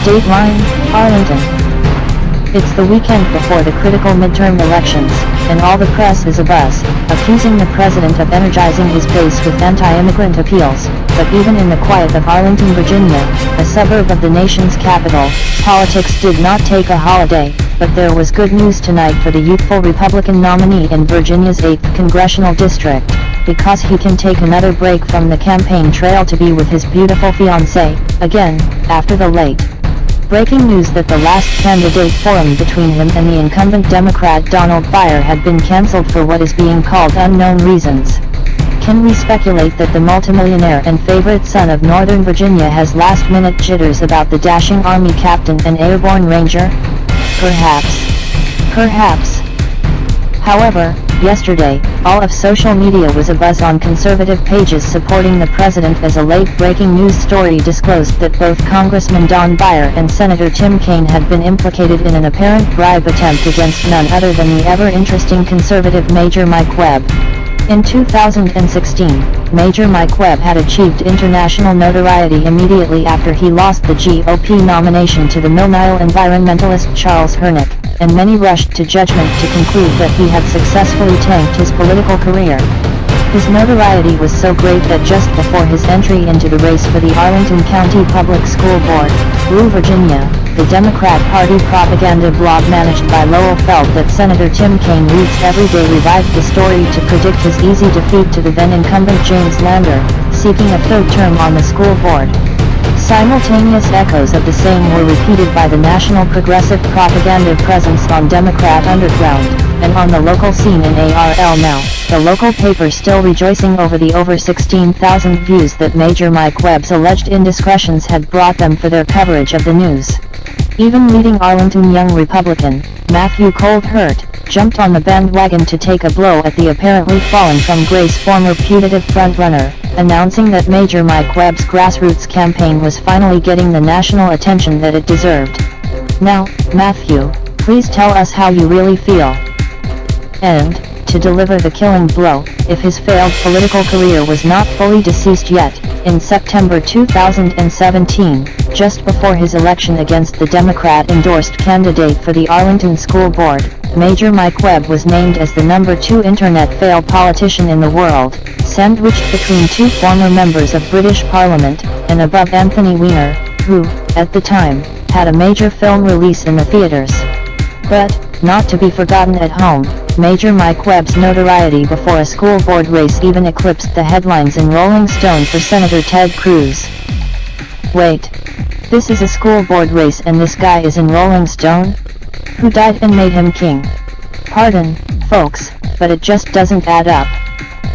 State line, Arlington. It's the weekend before the critical midterm elections, and all the press is abuzz, accusing the president of energizing his base with anti-immigrant appeals. But even in the quiet of Arlington, Virginia, a suburb of the nation's capital, politics did not take a holiday. But there was good news tonight for the youthful Republican nominee in Virginia's 8th congressional district, because he can take another break from the campaign trail to be with his beautiful fiancée, again, after the late breaking news that the last candidate forum between him and the incumbent Democrat Donald Byer had been cancelled for what is being called unknown reasons. Can we speculate that the multimillionaire and favorite son of Northern Virginia has last-minute jitters about the dashing Army captain and airborne ranger? Perhaps. However, yesterday, all of social media was abuzz on conservative pages supporting the president as a late-breaking news story disclosed that both Congressman Don Byer and Senator Tim Kaine had been implicated in an apparent bribe attempt against none other than the ever-interesting conservative Major Mike Webb. In 2016, Major Mike Webb had achieved international notoriety immediately after he lost the GOP nomination to the Mill Nile environmentalist Charles Hernick, and many rushed to judgment to conclude that he had successfully tanked his political career. His notoriety was so great that just before his entry into the race for the Arlington County Public School Board, Blue Virginia, the Democrat Party propaganda blog managed by Lowell felt that Senator Tim Kaine reads every day revived the story to predict his easy defeat to the then-incumbent James Lander, seeking a third term on the school board. Simultaneous echoes of the same were repeated by the national progressive propaganda presence on Democrat underground, and on the local scene in ARL Now, the local paper still rejoicing over the over 16,000 views that Major Mike Webb's alleged indiscretions had brought them for their coverage of the news. Even leading Arlington young Republican, Matthew Cold-Hurt, jumped on the bandwagon to take a blow at the apparently fallen from grace former putative frontrunner, announcing that Major Mike Webb's grassroots campaign was finally getting the national attention that it deserved. Now, Matthew, please tell us how you really feel. And, to deliver the killing blow, if his failed political career was not fully deceased yet, in September 2017, just before his election against the Democrat-endorsed candidate for the Arlington School Board, Major Mike Webb was named as the number 2 internet fail politician in the world, sandwiched between 2 former members of British Parliament, and above Anthony Weiner, who, at the time, had a major film release in the theaters. But, not to be forgotten at home, Major Mike Webb's notoriety before a school board race even eclipsed the headlines in Rolling Stone for Senator Ted Cruz. Wait. This is a school board race and this guy is in Rolling Stone? Who died and made him king? Pardon, folks, but it just doesn't add up.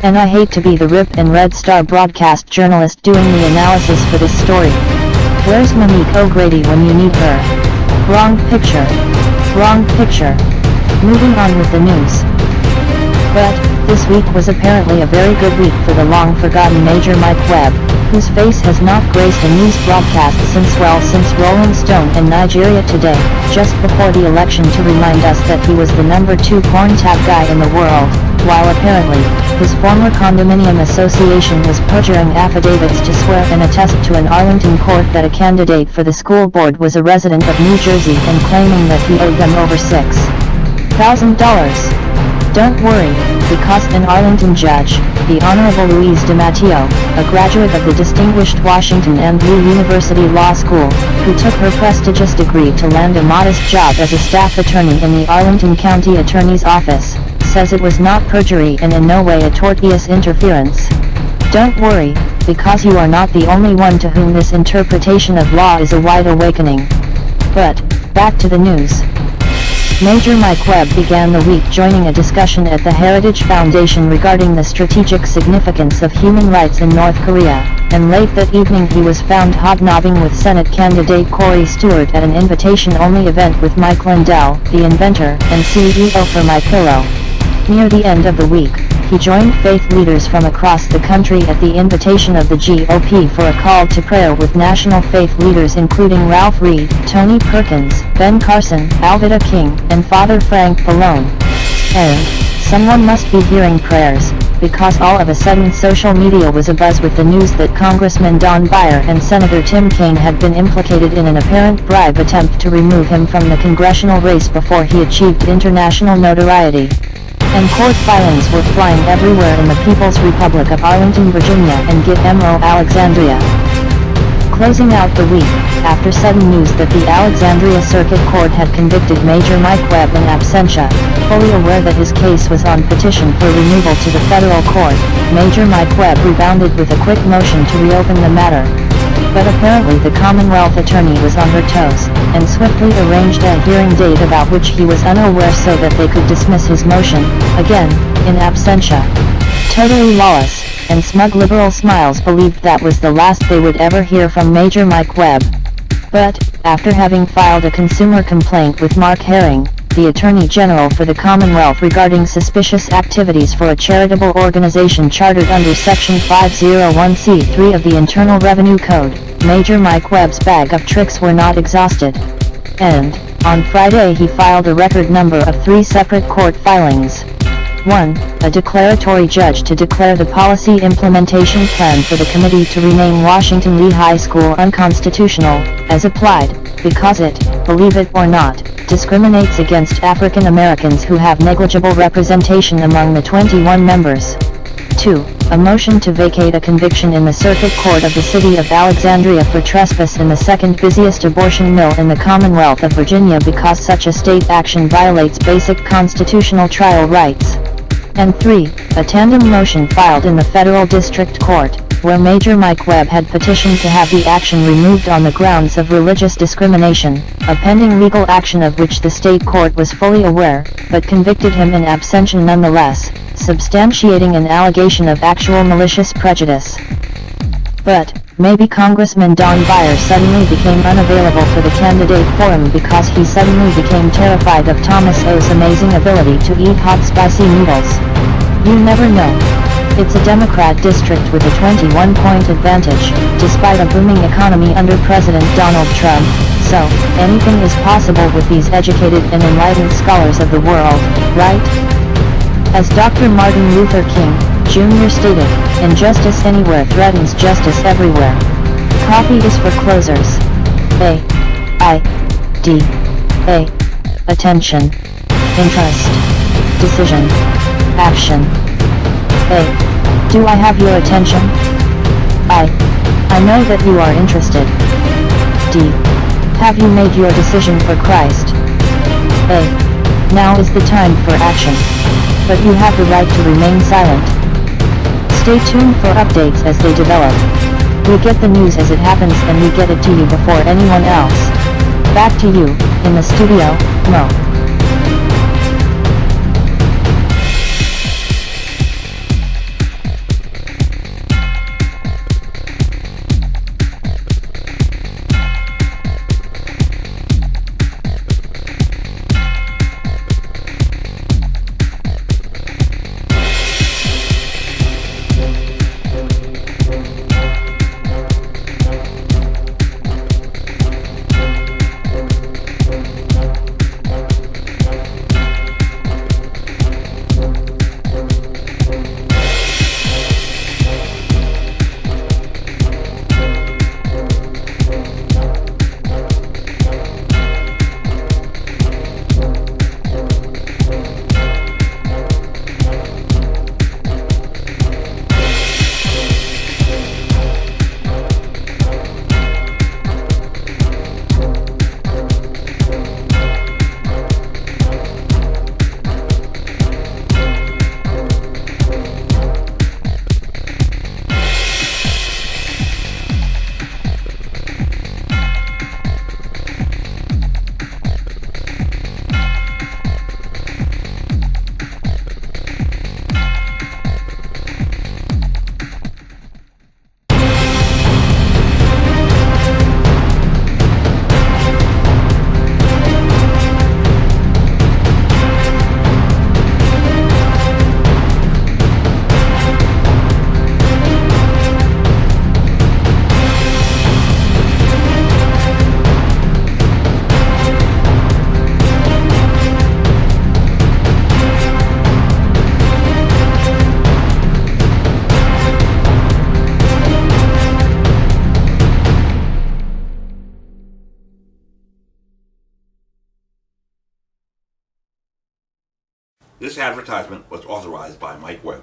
And I hate to be the Rip and Red Star broadcast journalist doing the analysis for this story. Where's Monique O'Grady when you need her? Wrong picture. Moving on with the news. But, this week was apparently a very good week for the long-forgotten Major Mike Webb, whose face has not graced a news broadcast since Rolling Stone and Nigeria Today, just before the election to remind us that he was the number 2 corn tap guy in the world, while apparently, his former condominium association was perjuring affidavits to swear and attest to an Arlington court that a candidate for the school board was a resident of New Jersey and claiming that he owed them over $6,000. Don't worry, because an Arlington judge, the Honorable Louise DiMatteo, a graduate of the distinguished Washington and Lee University Law School, who took her prestigious degree to land a modest job as a staff attorney in the Arlington County Attorney's Office, says it was not perjury and in no way a tortious interference. Don't worry, because you are not the only one to whom this interpretation of law is a wide awakening. But, back to the news. Major Mike Webb began the week joining a discussion at the Heritage Foundation regarding the strategic significance of human rights in North Korea, and late that evening he was found hobnobbing with Senate candidate Corey Stewart at an invitation-only event with Mike Lindell, the inventor and CEO for MyPillow. Near the end of the week, he joined faith leaders from across the country at the invitation of the GOP for a call to prayer with national faith leaders including Ralph Reed, Tony Perkins, Ben Carson, Alveda King, and Father Frank Palone. And, someone must be hearing prayers, because all of a sudden social media was abuzz with the news that Congressman Don Beyer and Senator Tim Kaine had been implicated in an apparent bribe attempt to remove him from the congressional race before he achieved international notoriety. And court filings were flying everywhere in the People's Republic of Arlington, Virginia and Gitmo, Alexandria. Closing out the week, after sudden news that the Alexandria Circuit Court had convicted Major Mike Webb in absentia, fully aware that his case was on petition for removal to the federal court, Major Mike Webb rebounded with a quick motion to reopen the matter. But apparently the Commonwealth attorney was on her toes, and swiftly arranged a hearing date about which he was unaware so that they could dismiss his motion, again, in absentia. Totally lawless, and smug liberal smiles believed that was the last they would ever hear from Major Mike Webb. But, after having filed a consumer complaint with Mark Herring, the Attorney General for the Commonwealth regarding suspicious activities for a charitable organization chartered under Section 501c3 of the Internal Revenue Code, Major Mike Webb's bag of tricks were not exhausted. And, on Friday he filed a record number of 3 separate court filings. 1. A declaratory judge to declare the policy implementation plan for the committee to rename Washington Lee High School unconstitutional, as applied, because it, believe it or not, discriminates against African Americans who have negligible representation among the 21 members. 2. A motion to vacate a conviction in the Circuit Court of the City of Alexandria for trespass in the second busiest abortion mill in the Commonwealth of Virginia because such a state action violates basic constitutional trial rights. And 3. A tandem motion filed in the Federal District Court, where Major Mike Webb had petitioned to have the action removed on the grounds of religious discrimination, a pending legal action of which the state court was fully aware, but convicted him in absentia nonetheless, substantiating an allegation of actual malicious prejudice. But, maybe Congressman Don Beyer suddenly became unavailable for the candidate forum because he suddenly became terrified of Thomas O's amazing ability to eat hot spicy noodles. You never know. It's a Democrat district with a 21-point advantage, despite a booming economy under President Donald Trump, so, anything is possible with these educated and enlightened scholars of the world, right? As Dr. Martin Luther King, Jr. stated, injustice anywhere threatens justice everywhere. Coffee is for closers. A. I. D. A. Attention. Interest. Decision. Action. A. Do I have your attention? I know that you are interested. D. Have you made your decision for Christ? A. Now is the time for action. But you have the right to remain silent. Stay tuned for updates as they develop. We get the news as it happens and we get it to you before anyone else. Back to you, in the studio, Mo. This advertisement was authorized by Mike Webb.